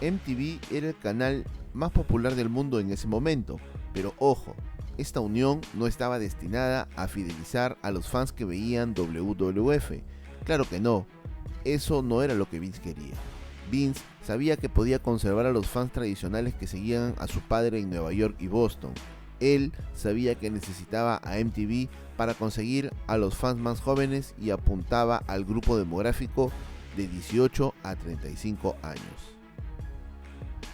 MTV era el canal más popular del mundo en ese momento, pero ojo, esta unión no estaba destinada a fidelizar a los fans que veían WWF. Claro que no, eso no era lo que Vince quería. Vince sabía que podía conservar a los fans tradicionales que seguían a su padre en Nueva York y Boston. Él sabía que necesitaba a MTV para conseguir a los fans más jóvenes y apuntaba al grupo demográfico de 18 a 35 años.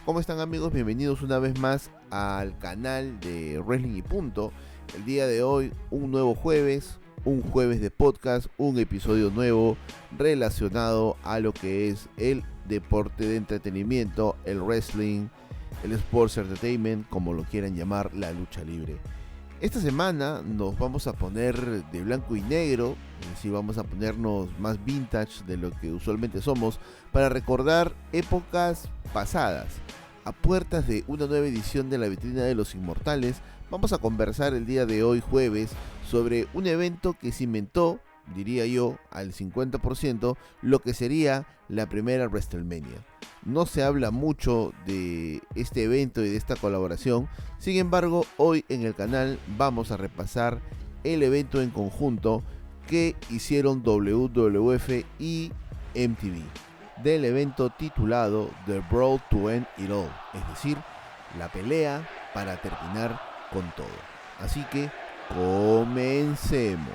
¿Cómo están, amigos? Bienvenidos una vez más al canal de Wrestling y Punto. El día de hoy un nuevo jueves, un jueves de podcast, un episodio nuevo relacionado a lo que es el deporte de entretenimiento, el wrestling, el sports entertainment, como lo quieran llamar, la lucha libre. Esta semana nos vamos a poner de blanco y negro, es decir, vamos a ponernos más vintage de lo que usualmente somos, para recordar épocas pasadas. A puertas de una nueva edición de la Vitrina de los Inmortales, vamos a conversar el día de hoy jueves sobre un evento que cimentó, diría yo, al 50% lo que sería la primera WrestleMania. No se habla mucho de este evento y de esta colaboración, sin embargo, hoy en el canal vamos a repasar el evento en conjunto que hicieron WWF y MTV, del evento titulado The Brawl to End It All, es decir, la pelea para terminar con todo. Así que comencemos.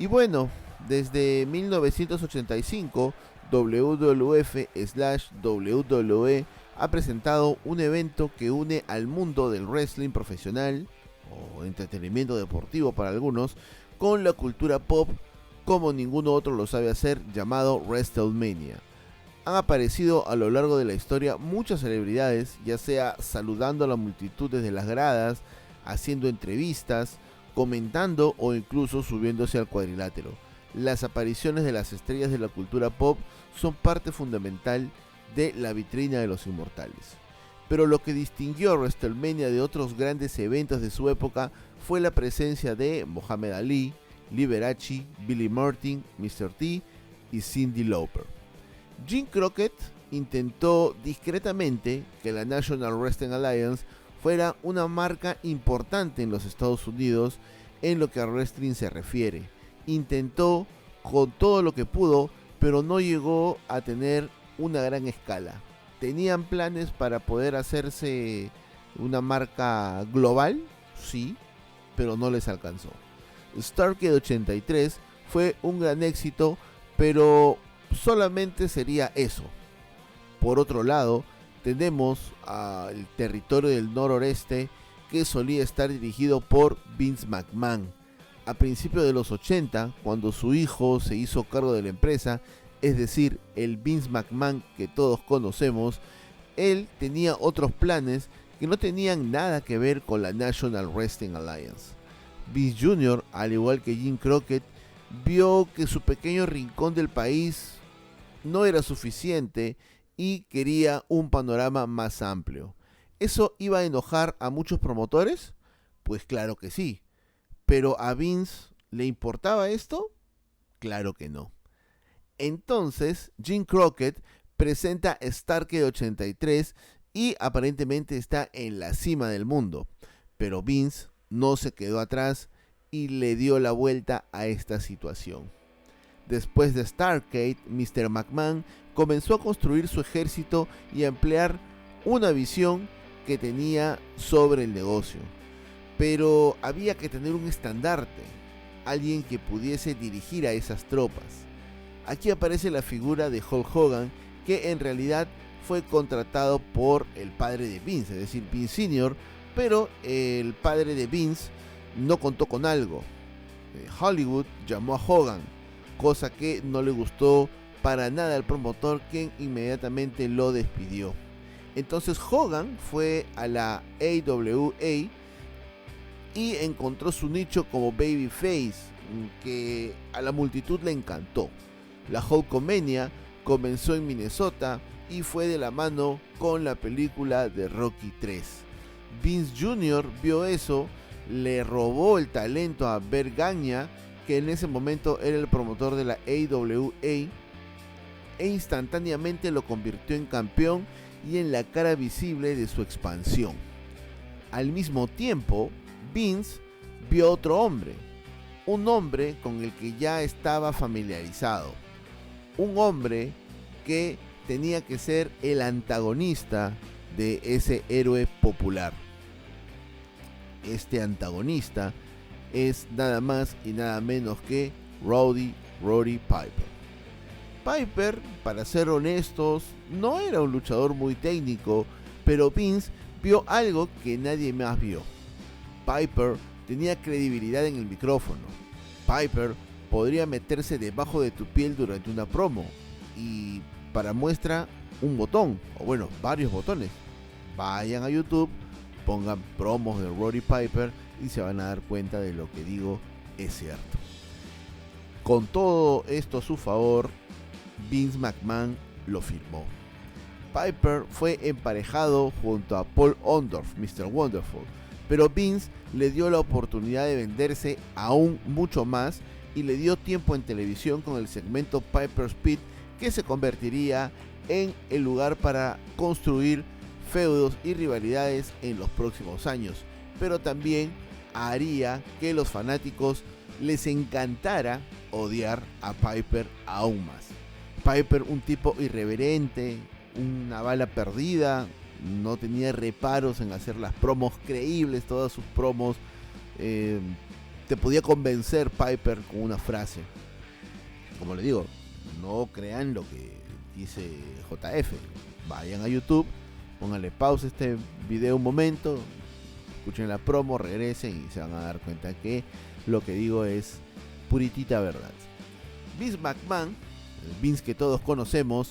Y bueno, desde 1985, WWF/WWE ha presentado un evento que une al mundo del wrestling profesional, o entretenimiento deportivo para algunos, con la cultura pop como ninguno otro lo sabe hacer, llamado WrestleMania. Han aparecido a lo largo de la historia muchas celebridades, ya sea saludando a la multitud desde las gradas, haciendo entrevistas, comentando o incluso subiéndose al cuadrilátero. Las apariciones de las estrellas de la cultura pop son parte fundamental de la vitrina de los inmortales. Pero lo que distinguió a WrestleMania de otros grandes eventos de su época fue la presencia de Muhammad Ali, Liberace, Billy Martin, Mr. T y Cyndi Lauper. Jim Crockett intentó discretamente que la National Wrestling Alliance fuera una marca importante en los Estados Unidos en lo que a wrestling se refiere. Intentó con todo lo que pudo, pero no llegó a tener una gran escala. Tenían planes para poder hacerse una marca global, sí, pero no les alcanzó. Starrcade 83 fue un gran éxito, pero solamente sería eso. Por otro lado, tenemos al territorio del noroeste, que solía estar dirigido por Vince McMahon. A principios de los 80, cuando su hijo se hizo cargo de la empresa, es decir, el Vince McMahon que todos conocemos, él tenía otros planes que no tenían nada que ver con la National Wrestling Alliance. Vince Jr., al igual que Jim Crockett, vio que su pequeño rincón del país no era suficiente y quería un panorama más amplio. ¿Eso iba a enojar a muchos promotores? Pues claro que sí. ¿Pero a Vince le importaba esto? Claro que no. Entonces, Jim Crockett presenta Starrcade 83 y aparentemente está en la cima del mundo. Pero Vince no se quedó atrás y le dio la vuelta a esta situación. Después de Starrcade, Mr. McMahon comenzó a construir su ejército y a emplear una visión que tenía sobre el negocio. Pero había que tener un estandarte, alguien que pudiese dirigir a esas tropas. Aquí aparece la figura de Hulk Hogan, que en realidad fue contratado por el padre de Vince, es decir, Vince Sr., pero el padre de Vince no contó con algo. Hollywood llamó a Hogan, cosa que no le gustó para nada al promotor, quien inmediatamente lo despidió. Entonces Hogan fue a la AWA y encontró su nicho como babyface, que a la multitud le encantó. La Hulkamania comenzó en Minnesota y fue de la mano con la película de Rocky III. Vince Jr. vio eso, le robó el talento a Bert Gagne, que en ese momento era el promotor de la AWA, e instantáneamente lo convirtió en campeón y en la cara visible de su expansión. Al mismo tiempo, Vince vio otro hombre, un hombre con el que ya estaba familiarizado, un hombre que tenía que ser el antagonista de ese héroe popular. Este antagonista es nada más y nada menos que Roddy Piper. Piper, para ser honestos, no era un luchador muy técnico, pero Vince vio algo que nadie más vio. Piper tenía credibilidad en el micrófono. Piper podría meterse debajo de tu piel durante una promo, y para muestra un botón, o bueno, varios botones. Vayan a YouTube, pongan promos de Roddy Piper y se van a dar cuenta de lo que digo es cierto. Con todo esto a su favor, Vince McMahon lo firmó. Piper fue emparejado junto a Paul Orndorff, Mr. Wonderful, pero Vince le dio la oportunidad de venderse aún mucho más y le dio tiempo en televisión con el segmento Piper's Pit, que se convertiría en el lugar para construir feudos y rivalidades en los próximos años, pero también haría que los fanáticos les encantara odiar a Piper aún más. Piper, un tipo irreverente, una bala perdida, no tenía reparos en hacer las promos creíbles, todas sus promos. Te podía convencer Piper con una frase. Como le digo, no crean lo que dice JF. Vayan a YouTube, pónganle pausa a este video un momento, escuchen la promo, regresen y se van a dar cuenta que lo que digo es puritita verdad. Vince McMahon, el Vince que todos conocemos,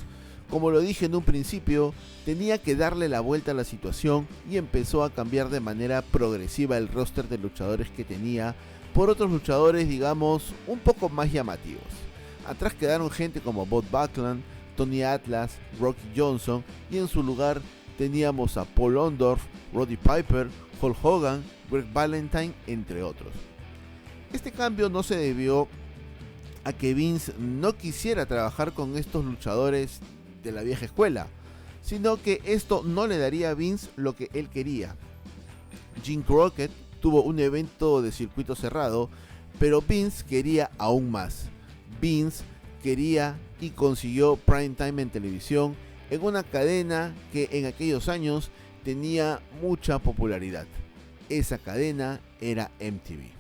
como lo dije en un principio, tenía que darle la vuelta a la situación y empezó a cambiar de manera progresiva el roster de luchadores que tenía por otros luchadores, digamos, un poco más llamativos. Atrás quedaron gente como Bob Backlund, Tony Atlas, Rocky Johnson, y en su lugar teníamos a Paul Orndorff, Roddy Piper, Hulk Hogan, Greg Valentine, entre otros. Este cambio no se debió a que Vince no quisiera trabajar con estos luchadores de la vieja escuela, sino que esto no le daría a Vince lo que él quería. Jim Crockett tuvo un evento de circuito cerrado, pero Vince quería aún más. Vince quería y consiguió prime time en televisión en una cadena que en aquellos años tenía mucha popularidad. Esa cadena era MTV.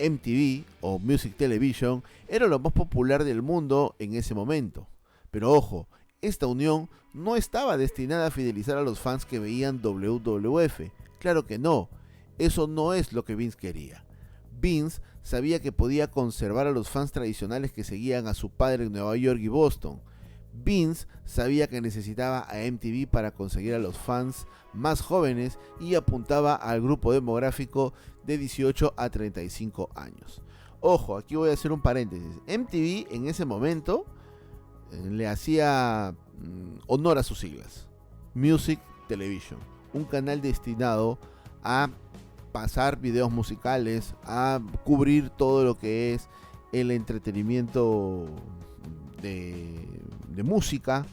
MTV, o Music Television, era lo más popular del mundo en ese momento. Pero ojo, esta unión no estaba destinada a fidelizar a los fans que veían WWF. Claro que no, eso no es lo que Vince quería. Vince sabía que podía conservar a los fans tradicionales que seguían a su padre en Nueva York y Boston. Vince sabía que necesitaba a MTV para conseguir a los fans más jóvenes y apuntaba al grupo demográfico de 18 a 35 años. Ojo, aquí voy a hacer un paréntesis. MTV en ese momento le hacía honor a sus siglas. Music Television, un canal destinado a pasar videos musicales, a cubrir todo lo que es el entretenimiento de música,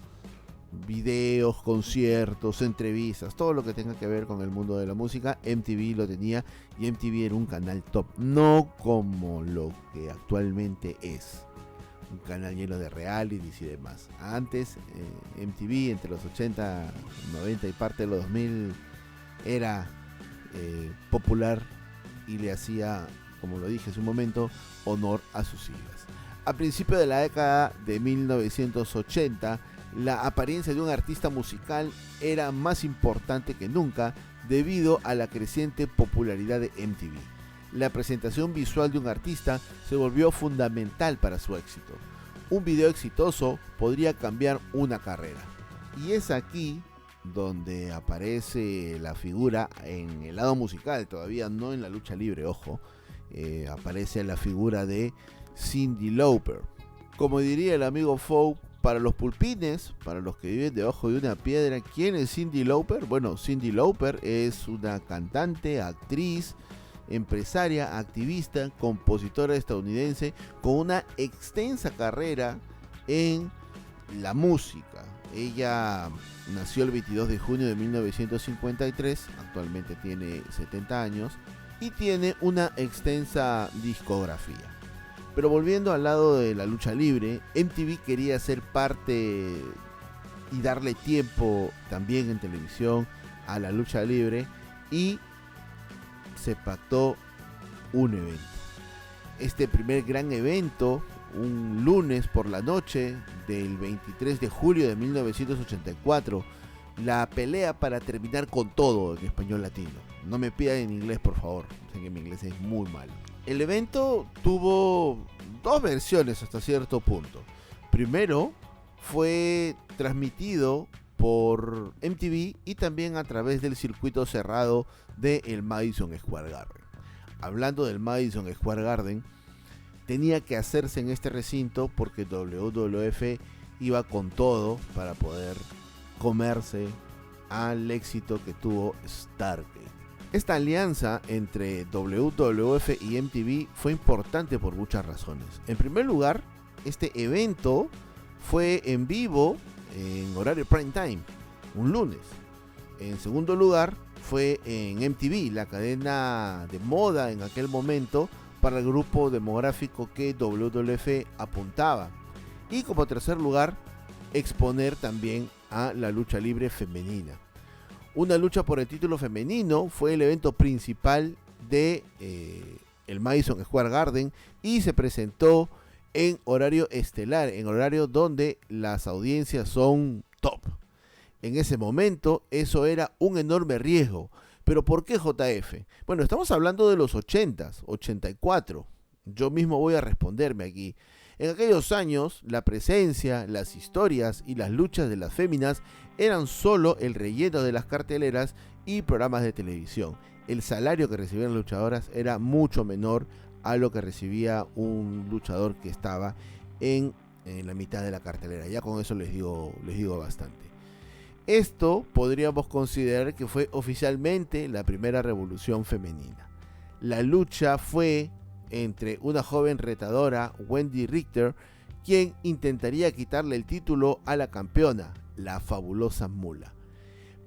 videos, conciertos, entrevistas, todo lo que tenga que ver con el mundo de la música. MTV lo tenía, y MTV era un canal top, no como lo que actualmente es, un canal lleno de realities y demás. Antes MTV, entre los 80, 90 y parte de los 2000, era popular y le hacía, como lo dije hace un momento, honor a sus siglas. A principios de la década de 1980, la apariencia de un artista musical era más importante que nunca debido a la creciente popularidad de MTV. La presentación visual de un artista se volvió fundamental para su éxito. Un video exitoso podría cambiar una carrera. Y es aquí donde aparece la figura en el lado musical, todavía no en la lucha libre, ojo. Aparece la figura de Cyndi Lauper. Como diría el amigo Fou, Para los pulpines, para los que viven debajo de una piedra, ¿quién es Cyndi Lauper? Bueno, Cyndi Lauper es una cantante, actriz, empresaria, activista, compositora estadounidense con una extensa carrera en la música. Ella nació el 22 de junio de 1953, actualmente tiene 70 años y tiene una extensa discografía. Pero volviendo al lado de la lucha libre, MTV quería ser parte y darle tiempo también en televisión a la lucha libre y se pactó un evento. Este primer gran evento, un lunes por la noche del 23 de julio de 1984, la pelea para terminar con todo en español latino. No me pidan en inglés, por favor, sé que mi inglés es muy malo. El evento tuvo dos versiones hasta cierto punto. Primero, fue transmitido por MTV y también a través del circuito cerrado del Madison Square Garden. Hablando del Madison Square Garden, tenía que hacerse en este recinto porque WWF iba con todo para poder comerse al éxito que tuvo Starrcade. Esta alianza entre WWF y MTV fue importante por muchas razones. En primer lugar, este evento fue en vivo en horario prime time, un lunes. En segundo lugar, fue en MTV, la cadena de moda en aquel momento para el grupo demográfico que WWF apuntaba. Y como tercer lugar, exponer también a la lucha libre femenina. Una lucha por el título femenino fue el evento principal de el Madison Square Garden y se presentó en horario estelar, en horario donde las audiencias son top. En ese momento eso era un enorme riesgo. ¿Pero por qué JF? Bueno, estamos hablando de los 80s, 84. Yo mismo voy a responderme aquí. En aquellos años, la presencia, las historias y las luchas de las féminas eran solo el relleno de las carteleras y programas de televisión. El salario que recibían las luchadoras era mucho menor a lo que recibía un luchador que estaba en la mitad de la cartelera. Ya con eso les digo bastante. Esto podríamos considerar que fue oficialmente la primera revolución femenina. La lucha fue entre una joven retadora, Wendy Richter, quien intentaría quitarle el título a la campeona, la fabulosa Moolah.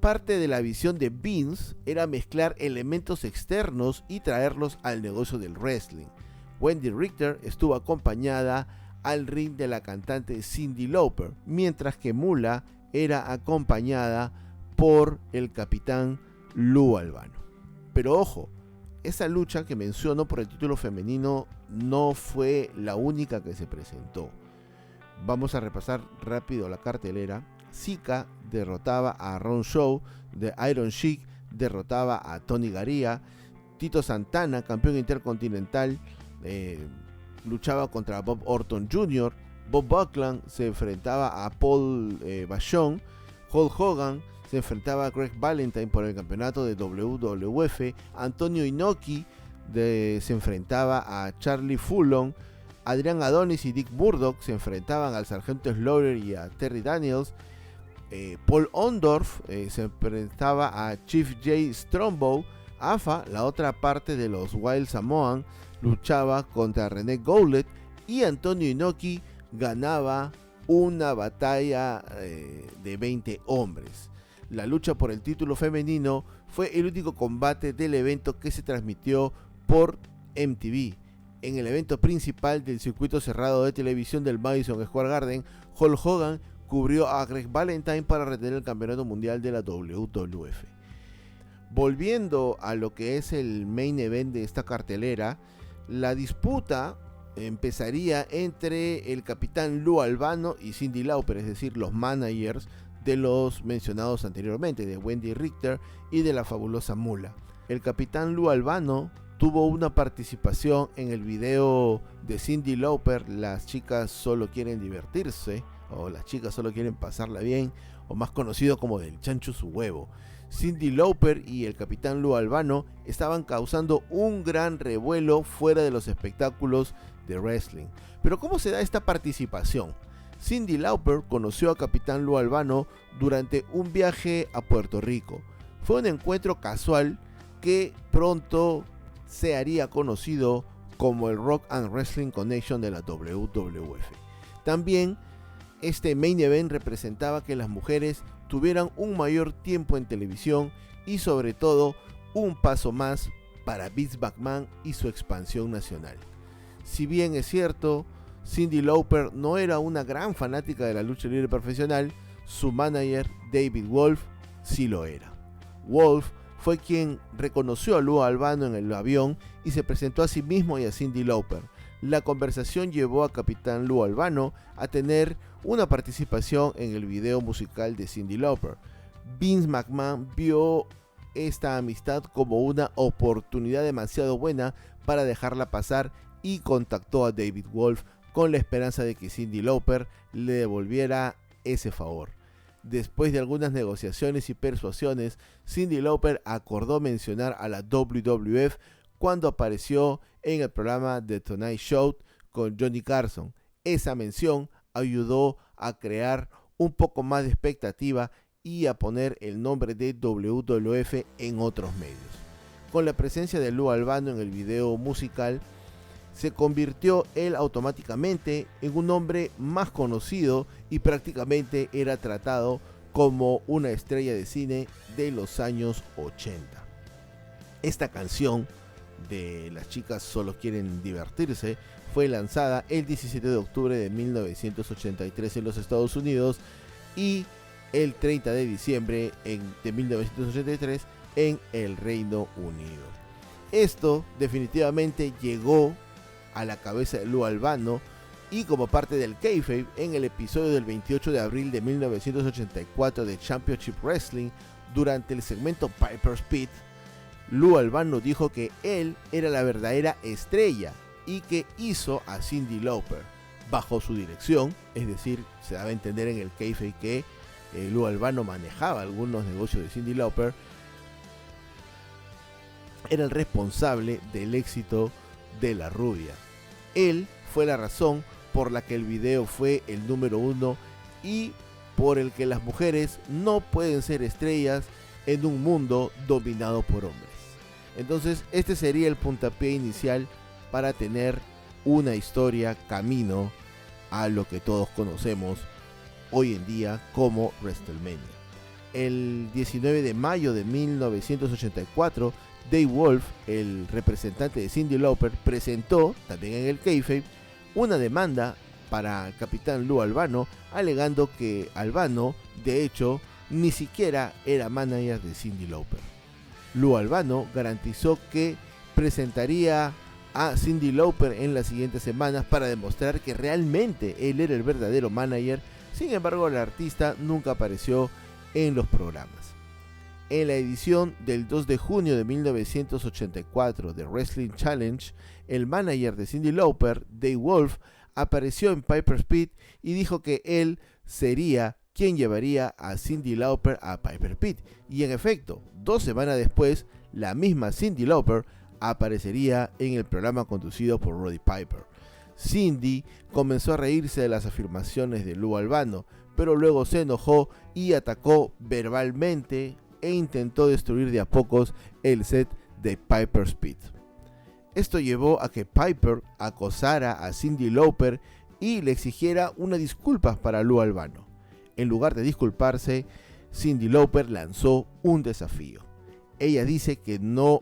Parte de la visión de Vince era mezclar elementos externos y traerlos al negocio del wrestling. Wendy Richter estuvo acompañada al ring de la cantante Cyndi Lauper, mientras que Moolah era acompañada por el capitán Lou Albano. Pero ojo, esa lucha que menciono por el título femenino no fue la única que se presentó. Vamos a repasar rápido la cartelera. Sika derrotaba a Ron Shaw, The Iron Sheik derrotaba a Tony Garea, Tito Santana, campeón intercontinental, luchaba contra Bob Orton Jr., Bob Backlund se enfrentaba a Paul Vachon, Hulk Hogan se enfrentaba a Greg Valentine por el campeonato de WWF, Antonio Inoki se enfrentaba a Charlie Fullon, Adrian Adonis y Dick Murdoch se enfrentaban al Sargento Slaughter y a Terry Daniels, Paul Orndorff se enfrentaba a Chief Jay Strongbow, AFA, la otra parte de los Wild Samoan, luchaba contra René Goulet y Antonio Inoki ganaba una batalla de 20 hombres. La lucha por el título femenino fue el único combate del evento que se transmitió por MTV. En el evento principal del circuito cerrado de televisión del Madison Square Garden, Hulk Hogan cubrió a Greg Valentine para retener el campeonato mundial de la WWF. Volviendo a lo que es el main event de esta cartelera, la disputa empezaría entre el capitán Lou Albano y Cyndi Lauper, es decir, los managers de los mencionados anteriormente, de Wendy Richter y de la fabulosa Moolah. El capitán Lou Albano tuvo una participación en el video de Cyndi Lauper, Las chicas solo quieren divertirse, o Las chicas solo quieren pasarla bien, o más conocido como Del chancho su huevo. Cyndi Lauper y el capitán Lou Albano estaban causando un gran revuelo fuera de los espectáculos de wrestling. Pero ¿cómo se da esta participación? Cyndi Lauper conoció a Capitán Lou Albano durante un viaje a Puerto Rico. Fue un encuentro casual que pronto se haría conocido como el Rock and Wrestling Connection de la WWF. También este main event representaba que las mujeres tuvieran un mayor tiempo en televisión y sobre todo un paso más para Vince McMahon y su expansión nacional. Si bien es cierto, Cyndi Lauper no era una gran fanática de la lucha libre profesional, su manager David Wolf sí lo era. Wolf fue quien reconoció a Lou Albano en el avión y se presentó a sí mismo y a Cyndi Lauper. La conversación llevó a Capitán Lou Albano a tener una participación en el video musical de Cyndi Lauper. Vince McMahon vio esta amistad como una oportunidad demasiado buena para dejarla pasar y contactó a David Wolf con la esperanza de que Cyndi Lauper le devolviera ese favor. Después de algunas negociaciones y persuasiones, Cyndi Lauper acordó mencionar a la WWF cuando apareció en el programa The Tonight Show con Johnny Carson. Esa mención ayudó a crear un poco más de expectativa y a poner el nombre de WWF en otros medios. Con la presencia de Lou Albano en el video musical, se convirtió él automáticamente en un hombre más conocido y prácticamente era tratado como una estrella de cine de los años 80. Esta canción de Las chicas solo quieren divertirse fue lanzada el 17 de octubre de 1983 en los Estados Unidos y el 30 de diciembre de 1983 en el Reino Unido. Esto definitivamente llegó a la cabeza de Lou Albano y como parte del kayfabe, en el episodio del 28 de abril de 1984 de Championship Wrestling, durante el segmento Piper's Pit, Lou Albano dijo que él era la verdadera estrella y que hizo a Cyndi Lauper bajo su dirección, es decir, se daba a entender en el kayfabe que Lou Albano manejaba algunos negocios de Cyndi Lauper, era el responsable del éxito de la rubia. Él fue la razón por la que el video fue el número 1 y por el que las mujeres no pueden ser estrellas en un mundo dominado por hombres. Entonces este sería el puntapié inicial para tener una historia camino a lo que todos conocemos hoy en día como WrestleMania. El 19 de mayo de 1984, Dave Wolf, el representante de Cyndi Lauper, presentó, también en el kayfabe, una demanda para el Capitán Lou Albano, alegando que Albano, de hecho, ni siquiera era manager de Cyndi Lauper. Lou Albano garantizó que presentaría a Cyndi Lauper en las siguientes semanas para demostrar que realmente él era el verdadero manager. Sin embargo, el artista nunca apareció en los programas. En la edición del 2 de junio de 1984 de Wrestling Challenge, el manager de Cyndi Lauper, Dave Wolf, apareció en Piper's Pit y dijo que él sería quien llevaría a Cyndi Lauper a Piper's Pit. Y en efecto, 2 semanas después, la misma Cyndi Lauper aparecería en el programa conducido por Roddy Piper. Cyndi comenzó a reírse de las afirmaciones de Lou Albano, pero luego se enojó y atacó verbalmente e intentó destruir de a pocos el set de Piper's Pit. Esto llevó a que Piper acosara a Cyndi Lauper y le exigiera unas disculpas para Lou Albano. En lugar de disculparse, Cyndi Lauper lanzó un desafío. Ella dice que no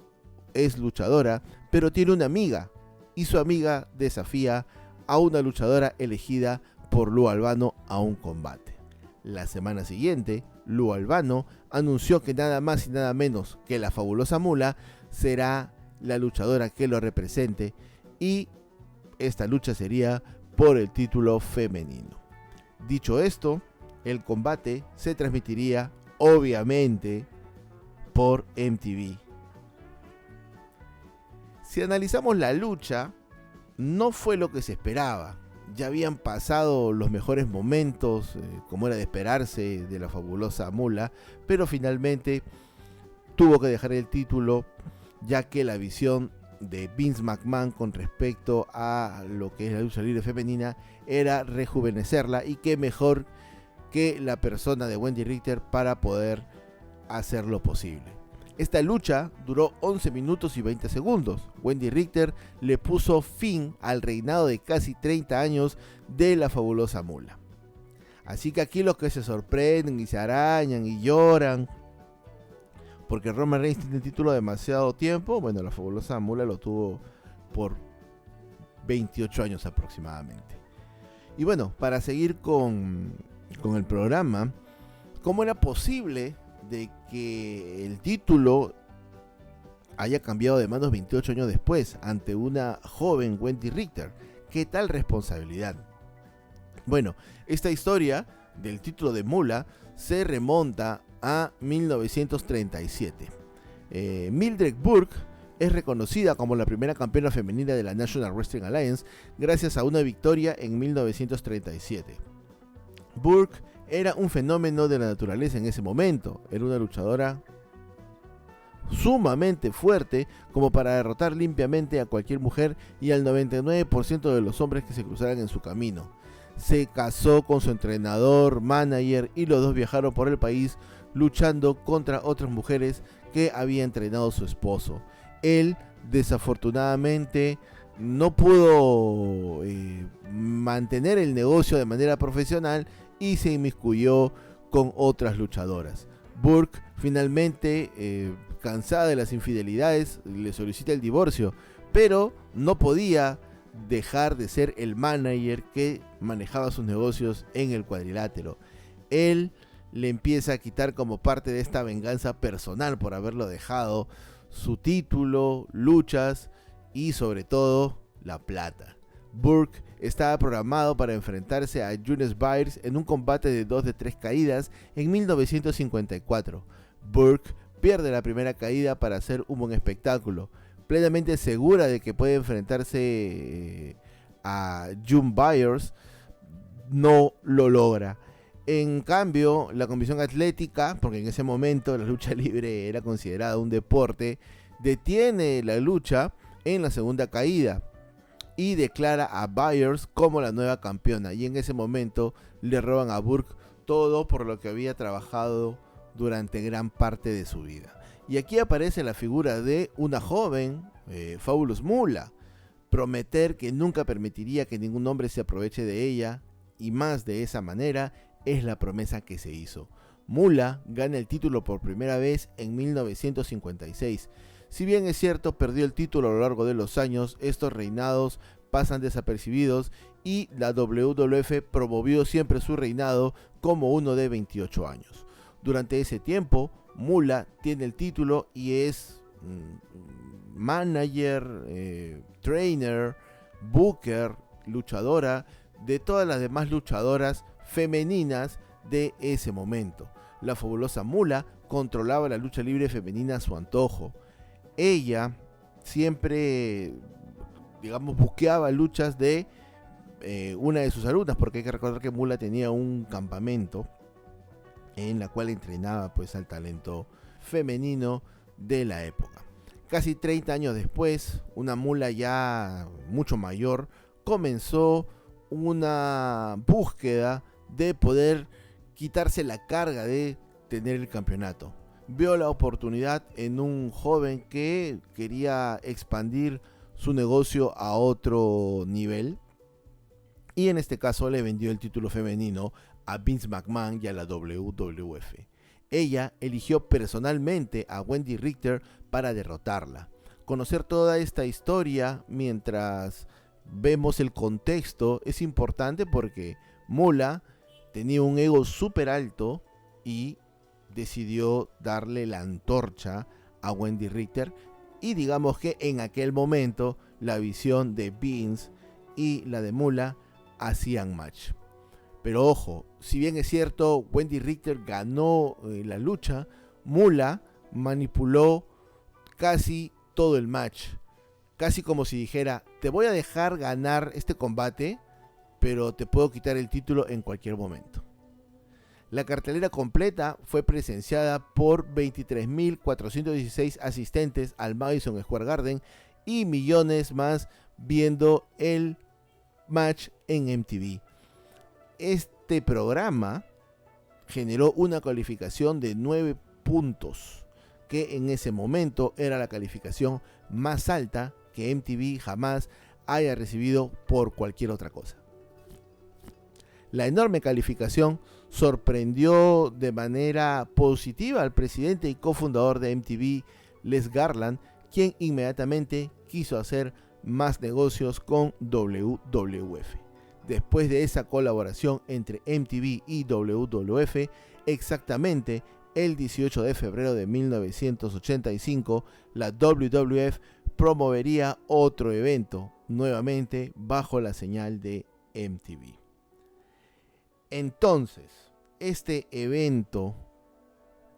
es luchadora, pero tiene una amiga, y su amiga desafía a una luchadora elegida por Lou Albano a un combate. La semana siguiente, Lou Albano anunció que nada más y nada menos que la fabulosa Mula será la luchadora que lo represente y esta lucha sería por el título femenino. Dicho esto, el combate se transmitiría obviamente por MTV. Si analizamos la lucha, no fue lo que se esperaba. Ya habían pasado los mejores momentos, como era de esperarse, de la fabulosa Mula, pero finalmente tuvo que dejar el título, ya que la visión de Vince McMahon con respecto a lo que es la lucha libre femenina era rejuvenecerla, y qué mejor que la persona de Wendy Richter para poder hacerlo posible. Esta lucha duró 11 minutos y 20 segundos. Wendy Richter le puso fin al reinado de casi 30 años de la fabulosa Moolah. Así que aquí los que se sorprenden y se arañan y lloran porque Roman Reigns tiene el título demasiado tiempo, bueno, la fabulosa Moolah lo tuvo por 28 años aproximadamente. Y bueno, para seguir con el programa, ¿cómo era posible de que el título haya cambiado de manos 28 años después ante una joven Wendy Richter? ¿Qué tal responsabilidad? Bueno, esta historia del título de Moolah se remonta a 1937. Mildred Burke es reconocida como la primera campeona femenina de la National Wrestling Alliance gracias a una victoria en 1937. Burke era un fenómeno de la naturaleza en ese momento. Era una luchadora sumamente fuerte como para derrotar limpiamente a cualquier mujer y al 99% de los hombres que se cruzaran en su camino. Se casó con su entrenador, manager, y los dos viajaron por el país luchando contra otras mujeres que había entrenado su esposo. Él desafortunadamente no pudo mantener el negocio de manera profesional y se inmiscuyó con otras luchadoras. Burke finalmente, cansada de las infidelidades, le solicita el divorcio, pero no podía dejar de ser el manager que manejaba sus negocios en el cuadrilátero. Él le empieza a quitar, como parte de esta venganza personal por haberlo dejado, su título, luchas y sobre todo la plata. Burke estaba programado para enfrentarse a Jonas Byers en un combate de 2 de 3 caídas en 1954. Burke pierde la primera caída para hacer un buen espectáculo. Plenamente segura de que puede enfrentarse a June Byers, no lo logra. En cambio, la Comisión Atlética, porque en ese momento la lucha libre era considerada un deporte, detiene la lucha en la segunda caída y declara a Byers como la nueva campeona. Y en ese momento le roban a Burke todo por lo que había trabajado durante gran parte de su vida. Y aquí aparece la figura de una joven, Fabulous Moolah. Prometer que nunca permitiría que ningún hombre se aproveche de ella, y más de esa manera, es la promesa que se hizo. Moolah gana el título por primera vez en 1956. Si bien es cierto, perdió el título a lo largo de los años, estos reinados pasan desapercibidos y la WWF promovió siempre su reinado como uno de 28 años. Durante ese tiempo, Moolah tiene el título y es manager, trainer, booker, luchadora de todas las demás luchadoras femeninas de ese momento. La fabulosa Moolah controlaba la lucha libre femenina a su antojo. Ella siempre, digamos, buscaba luchas de una de sus alumnas, porque hay que recordar que Moolah tenía un campamento en la cual entrenaba pues al talento femenino de la época. Casi 30 años después, una Moolah ya mucho mayor comenzó una búsqueda de poder quitarse la carga de tener el campeonato. Vio la oportunidad en un joven que quería expandir su negocio a otro nivel, y en este caso le vendió el título femenino a Vince McMahon y a la WWF. Ella eligió personalmente a Wendy Richter para derrotarla. Conocer toda esta historia mientras vemos el contexto es importante, porque Moolah tenía un ego súper alto y decidió darle la antorcha a Wendy Richter, y digamos que en aquel momento la visión de Vince y la de Moolah hacían match. Pero ojo, si bien es cierto, Wendy Richter ganó la lucha, Moolah manipuló casi todo el match. Casi como si dijera: te voy a dejar ganar este combate, pero te puedo quitar el título en cualquier momento. La cartelera completa fue presenciada por 23.416 asistentes al Madison Square Garden y millones más viendo el match en MTV. Este programa generó una calificación de 9 puntos, que en ese momento era la calificación más alta que MTV jamás haya recibido por cualquier otra cosa. La enorme calificación sorprendió de manera positiva al presidente y cofundador de MTV, Les Garland, quien inmediatamente quiso hacer más negocios con WWF. Después de esa colaboración entre MTV y WWF, exactamente el 18 de febrero de 1985, la WWF promovería otro evento, nuevamente bajo la señal de MTV. Entonces, este evento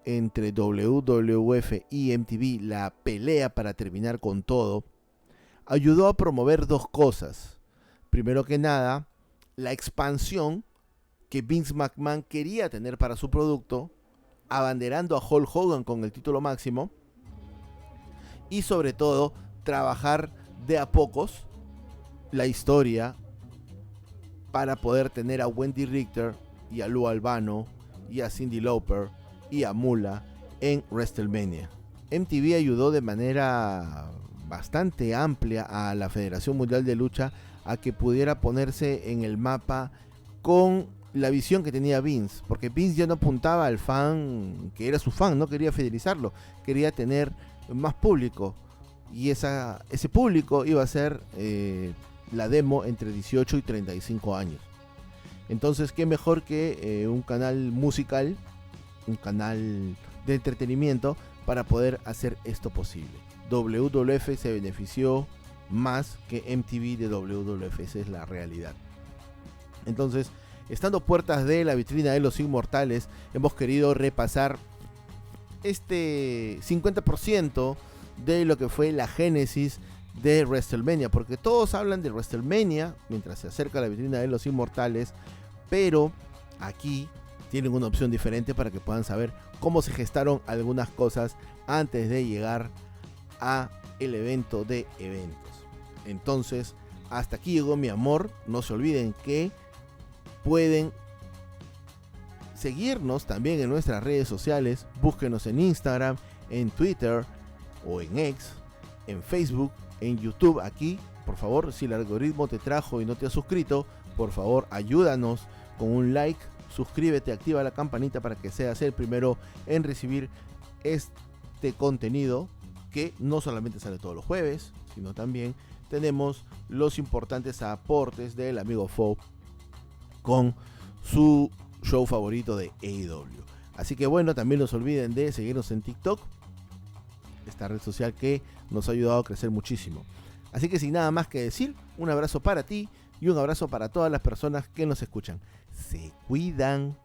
entre WWF y MTV, la pelea para terminar con todo, ayudó a promover dos cosas. Primero que nada, la expansión que Vince McMahon quería tener para su producto, abanderando a Hulk Hogan con el título máximo, y sobre todo trabajar de a pocos la historia para poder tener a Wendy Richter y a Lou Albano y a Cyndi Lauper y a Moolah en WrestleMania. MTV ayudó de manera bastante amplia a la Federación Mundial de Lucha a que pudiera ponerse en el mapa con la visión que tenía Vince, porque Vince ya no apuntaba al fan que era su fan, no quería fidelizarlo, quería tener más público, y ese público iba a ser la demo entre 18 y 35 años. Entonces, qué mejor que un canal musical, un canal de entretenimiento para poder hacer esto posible. WWF se benefició más que MTV de WWF, esa es la realidad. Entonces, estando puertas de la vitrina de los inmortales, hemos querido repasar este 50% de lo que fue la génesis de WrestleMania, porque todos hablan de WrestleMania mientras se acerca a la vitrina de los inmortales, pero aquí tienen una opción diferente para que puedan saber cómo se gestaron algunas cosas antes de llegar a el evento de eventos. Entonces, hasta aquí llegó mi amor. No se olviden que pueden seguirnos también en nuestras redes sociales. Búsquenos en Instagram, en Twitter o en X, en Facebook, en YouTube. Aquí, por favor, si el algoritmo te trajo y no te has suscrito, por favor ayúdanos con un like, suscríbete, activa la campanita para que seas el primero en recibir este contenido, que no solamente sale todos los jueves, sino también tenemos los importantes aportes del amigo Fo con su show favorito de AEW. Así que bueno, también no se olviden de seguirnos en TikTok, esta red social que nos ha ayudado a crecer muchísimo. Así que sin nada más que decir, un abrazo para ti y un abrazo para todas las personas que nos escuchan. Se cuidan.